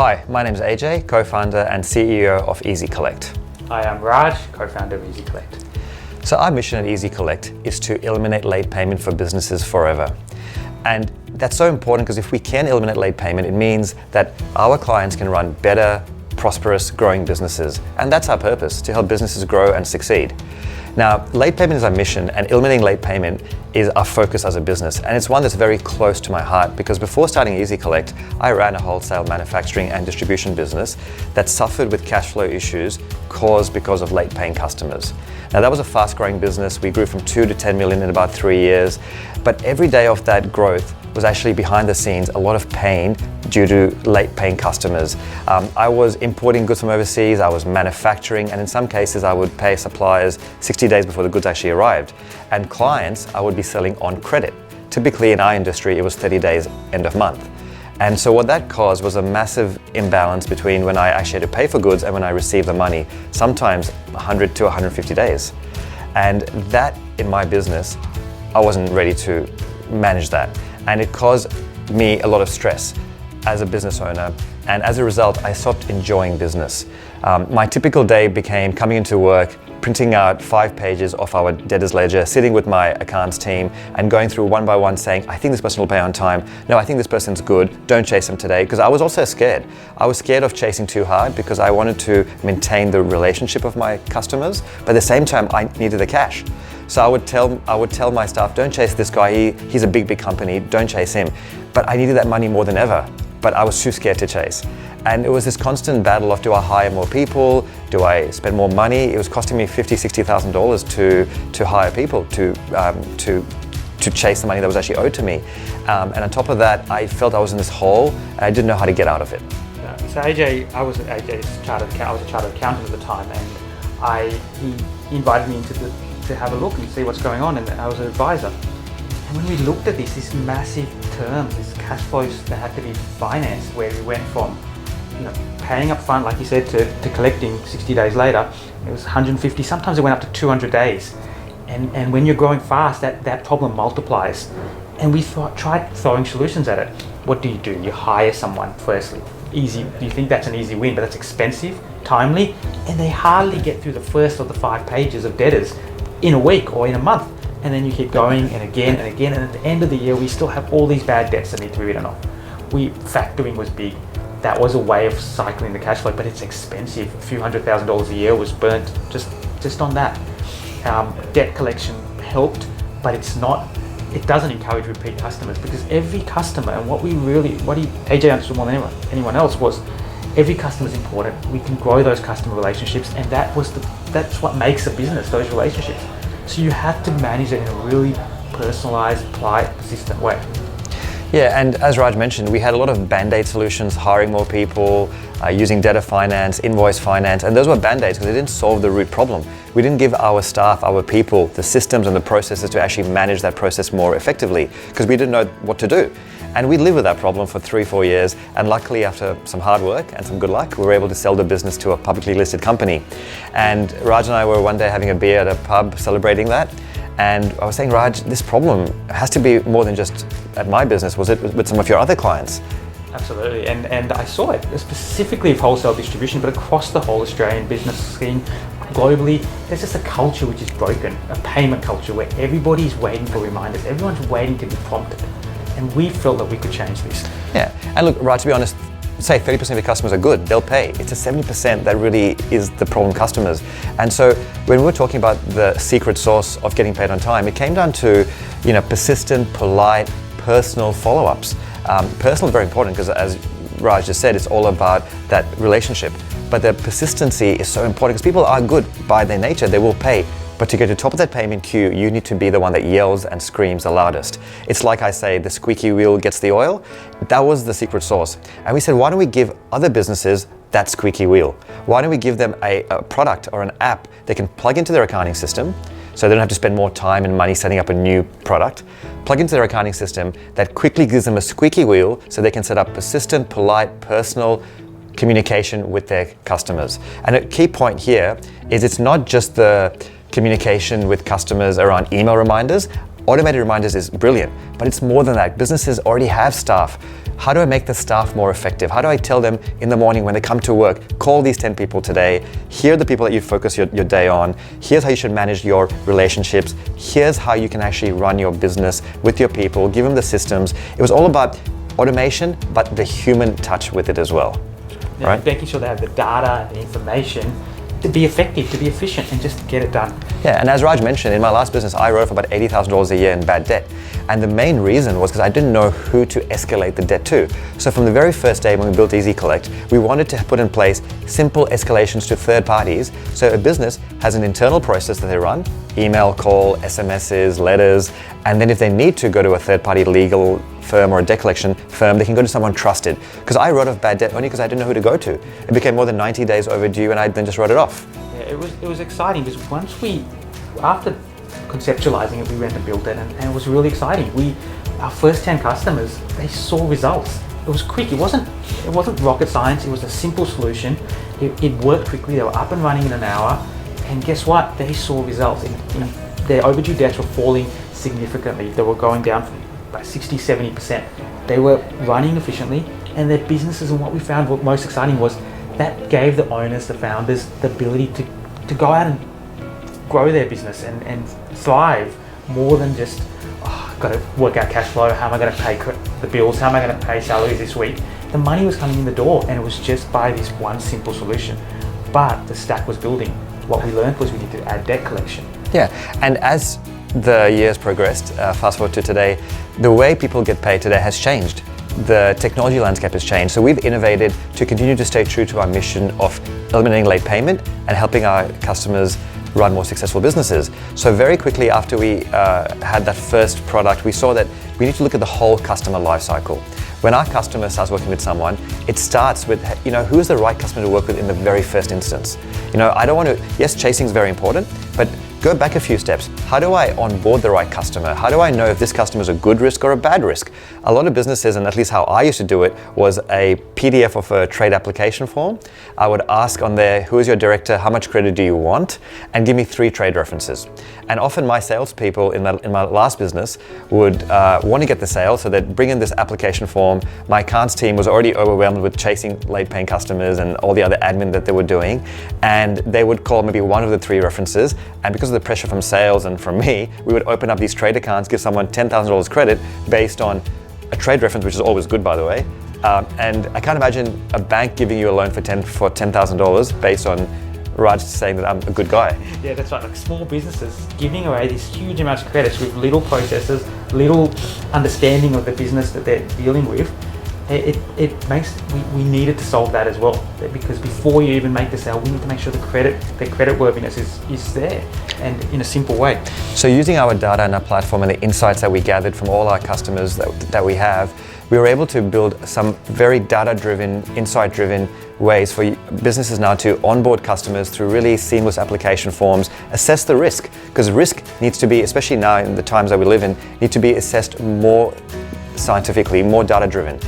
Hi, my name is AJ, co-founder and CEO of Ezy Collect. Hi, I'm Raj, co-founder of Ezy Collect. So our mission at Ezy Collect is to eliminate late payment for businesses forever. And that's so important because if we can eliminate late payment, it means that our clients can run better, prosperous, growing businesses. And that's our purpose, to help businesses grow and succeed. Now, late payment is our mission, and eliminating late payment is our focus as a business. And it's one that's very close to my heart because before starting Ezy Collect, I ran a wholesale manufacturing and distribution business that suffered with cash flow issues caused because of late paying customers. Now, that was a fast growing business. We grew from 2 to 10 million in about 3 years. But every day of that growth was actually behind the scenes a lot of pain due to late paying customers. I was importing goods from overseas, I was manufacturing, and in some cases I would pay suppliers 60 days before the goods actually arrived. And clients, I would be selling on credit. Typically in our industry, it was 30 days end of month. And so what that caused was a massive imbalance between when I actually had to pay for goods and when I received the money, sometimes 100 to 150 days. And that in my business, I wasn't ready to manage that. And it caused me a lot of stress as a business owner. And as a result, I stopped enjoying business. My typical day became coming into work, printing out 5 pages off our debtors ledger, sitting with my accounts team and going through one by one saying, I think this person will pay on time. No, I think this person's good. Don't chase them today. Because I was also scared. I was scared of chasing too hard because I wanted to maintain the relationship of my customers. But at the same time, I needed the cash. So I would tell my staff, don't chase this guy, he's a big company, don't chase him. But I needed that money more than ever, but I was too scared to chase. And it was this constant battle of, do I hire more people? Do I spend more money? It was costing me $50,000, $60,000 to hire people to chase the money that was actually owed to me. And on top of that, I felt I was in this hole and I didn't know how to get out of it. So I was a chartered accountant at the time, and he invited me to have a look and see what's going on, and I was an advisor. And when we looked at these massive terms, these cash flows that had to be financed, where we went from paying up front, like you said, to collecting 60 days later, it was 150, sometimes it went up to 200 days. And when you're growing fast, that problem multiplies. And we tried throwing solutions at it. What do? You hire someone firstly. Easy, you think that's an easy win, but that's expensive, timely, and they hardly get through the first of the 5 pages of debtors in a week or in a month. And then you keep going and again, and at the end of the year, we still have all these bad debts that need to be written off. Factoring was big. That was a way of cycling the cash flow, but it's expensive. A few $100,000 a year was burnt just on that. Debt collection helped, but it doesn't encourage repeat customers, because every customer, and what AJ understood more than anyone else, was every customer is important. We can grow those customer relationships, and that's what makes a business, those relationships. So you have to manage it in a really personalized, polite, persistent way. Yeah, and as Raj mentioned, we had a lot of band-aid solutions, hiring more people, using debtor finance, invoice finance, and those were band-aids because they didn't solve the root problem. We didn't give our staff, our people, the systems and the processes to actually manage that process more effectively because we didn't know what to do. And we lived with that problem for 3-4 years, and luckily after some hard work and some good luck, we were able to sell the business to a publicly listed company. And Raj and I were one day having a beer at a pub celebrating that. And I was saying, Raj, this problem has to be more than just at my business. Was it with some of your other clients? Absolutely, and I saw it specifically of wholesale distribution, but across the whole Australian business scene, globally, there's just a culture which is broken, a payment culture where everybody's waiting for reminders, everyone's waiting to be prompted. And we felt that we could change this. Yeah, and look, Raj, to be honest, say 30% of your customers are good, they'll pay. It's the 70% that really is the problem customers. And so when we were talking about the secret sauce of getting paid on time, it came down to persistent, polite, personal follow-ups. Personal is very important because, as Raj just said, it's all about that relationship. But the persistency is so important because people are good by their nature, they will pay. But to get to the top of that payment queue, you need to be the one that yells and screams the loudest. It's like I say, the squeaky wheel gets the oil. That was the secret sauce. And we said, why don't we give other businesses that squeaky wheel? Why don't we give them a product or an app they can plug into their accounting system so they don't have to spend more time and money setting up a new product, plug into their accounting system that quickly gives them a squeaky wheel so they can set up persistent, polite, personal communication with their customers. And a key point here is it's not just the communication with customers around email reminders. Automated reminders is brilliant, but it's more than that. Businesses already have staff how do I make the staff more effective? How do I tell them in the morning when they come to work, call these 10 people today, here are the people that you focus your day on, here's how you should manage your relationships, here's how you can actually run your business with your people, give them the systems. It was all about automation, but the human touch with it as well. Yeah, right? Making sure they have the data and the information to be effective, to be efficient, and just get it done. Yeah, and as Raj mentioned, in my last business, I wrote off about $80,000 a year in bad debt. And the main reason was because I didn't know who to escalate the debt to. So from the very first day when we built Ezy Collect, we wanted to put in place simple escalations to third parties. So a business has an internal process that they run, email, call, SMSs, letters, and then if they need to go to a third-party legal firm or a debt collection firm, they can go to someone trusted. Because I wrote off bad debt only because I didn't know who to go to. It became more than 90 days overdue and I then just wrote it off. Yeah, it was exciting because after conceptualizing it, we went and built it, and it was really exciting. Our first 10 customers, they saw results. It was quick. It wasn't rocket science. It was a simple solution. It worked quickly. They were up and running in an hour, and guess what? They saw results. Their overdue debts were falling significantly. They were going down from by 60-70%. They were running efficiently, and their businesses. And what we found most exciting was that gave the owners, the founders, the ability to go out and grow their business and thrive more than just, I've got to work out cash flow, how am I going to pay the bills, how am I going to pay salaries this week. The money was coming in the door, and it was just by this one simple solution. But the stack was building. What we learned was we need to add debt collection. Yeah, and as the years progressed, fast forward to today, the way people get paid today has changed. The technology landscape has changed. So we've innovated to continue to stay true to our mission of eliminating late payment and helping our customers run more successful businesses. So very quickly after we had that first product, we saw that we need to look at the whole customer life cycle. When our customer starts working with someone, it starts with, who's the right customer to work with in the very first instance. I don't want to, yes, chasing is very important, but go back a few steps. How do I onboard the right customer? How do I know if this customer is a good risk or a bad risk? A lot of businesses, and at least how I used to do it, was a PDF of a trade application form. I would ask on there, who is your director? How much credit do you want? And give me 3 trade references. And often my salespeople in my last business would want to get the sale, so they'd bring in this application form. My accounts team was already overwhelmed with chasing late paying customers and all the other admin that they were doing. And they would call maybe one of the 3 references. And because of the pressure from sales and from me, we would open up these trade accounts, give someone $10,000 credit based on a trade reference, which is always good, by the way. And I can't imagine a bank giving you a loan for $10,000 based on Raj saying that I'm a good guy. Yeah, that's right. Like small businesses giving away these huge amounts of credits with little processes, little understanding of the business that they're dealing with. It makes we needed to solve that as well, because before you even make the sale, we need to make sure the credit worthiness is there, and in a simple way. So using our data and our platform and the insights that we gathered from all our customers that we have, we were able to build some very data-driven, insight-driven ways for businesses now to onboard customers through really seamless application forms, assess the risk, because risk needs to be, especially now in the times that we live in, need to be assessed more scientifically, more data-driven.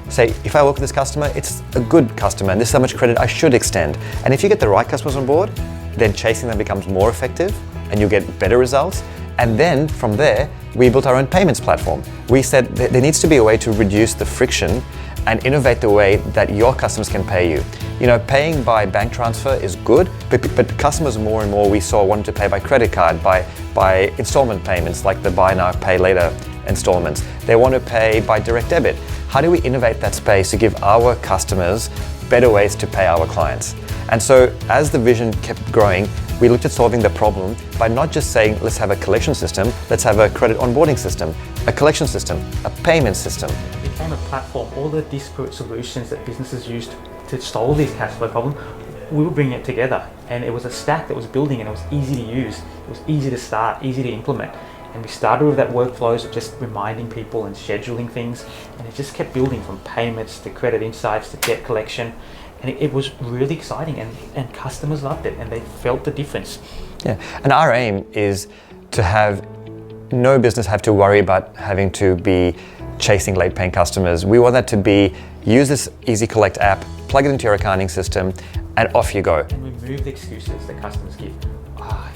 Say, if I work with this customer, it's a good customer, and this is how much credit I should extend. And if you get the right customers on board, then chasing them becomes more effective, and you get better results. And then from there, we built our own payments platform. We said that there needs to be a way to reduce the friction and innovate the way that your customers can pay you. Paying by bank transfer is good, but customers more and more we saw wanted to pay by credit card, by installment payments, like the buy now, pay later installments. They want to pay by direct debit. How do we innovate that space to give our customers better ways to pay our clients? And so as the vision kept growing, we looked at solving the problem by not just saying, let's have a collection system, let's have a credit onboarding system, a collection system, a payment system. It became a platform. All the disparate solutions that businesses used to solve these cash flow problems, we were bringing it together. And it was a stack that was building, and it was easy to use. It was easy to start, easy to implement. And we started with that workflows of just reminding people and scheduling things, and it just kept building from payments to credit insights to debt collection. And it was really exciting, and customers loved it, and they felt the difference. Yeah, and our aim is to have no business have to worry about having to be chasing late paying customers. We want that to be, use this Ezy Collect app, plug it into your accounting system, and off you go. And remove the excuses that customers give.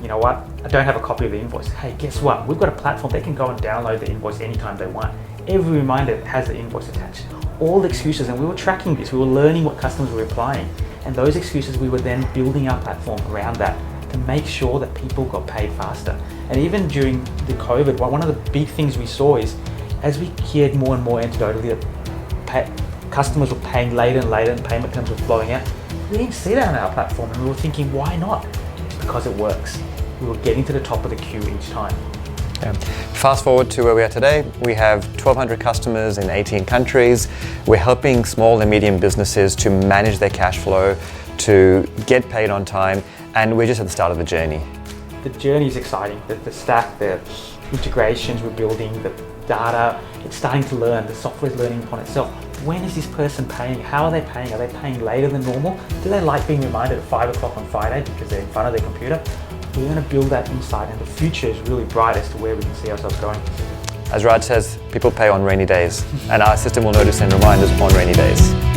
You know what? I don't have a copy of the invoice. Hey, guess what? We've got a platform. They can go and download the invoice anytime they want. Every reminder has the invoice attached. all the excuses, and we were tracking this, we were learning what customers were replying, and those excuses, we were then building our platform around that to make sure that people got paid faster. And even during the COVID, one of the big things we saw is, as we heard more and more anecdotally that customers were paying later and later and payment terms were flowing out, we didn't see that on our platform, and we were thinking, why not? It's because it works. We were getting to the top of the queue each time. Yeah. Fast forward to where we are today, we have 1,200 customers in 18 countries. We're helping small and medium businesses to manage their cash flow, to get paid on time, and we're just at the start of the journey. The journey is exciting. The stack, the integrations we're building, the data, it's starting to learn, the software is learning upon itself. When is this person paying? How are they paying? Are they paying later than normal? Do they like being reminded at 5 o'clock on Friday because they're in front of their computer? We're going to build that insight, and the future is really bright as to where we can see ourselves going. As Raj says, people pay on rainy days, and our system will notice and remind us on rainy days.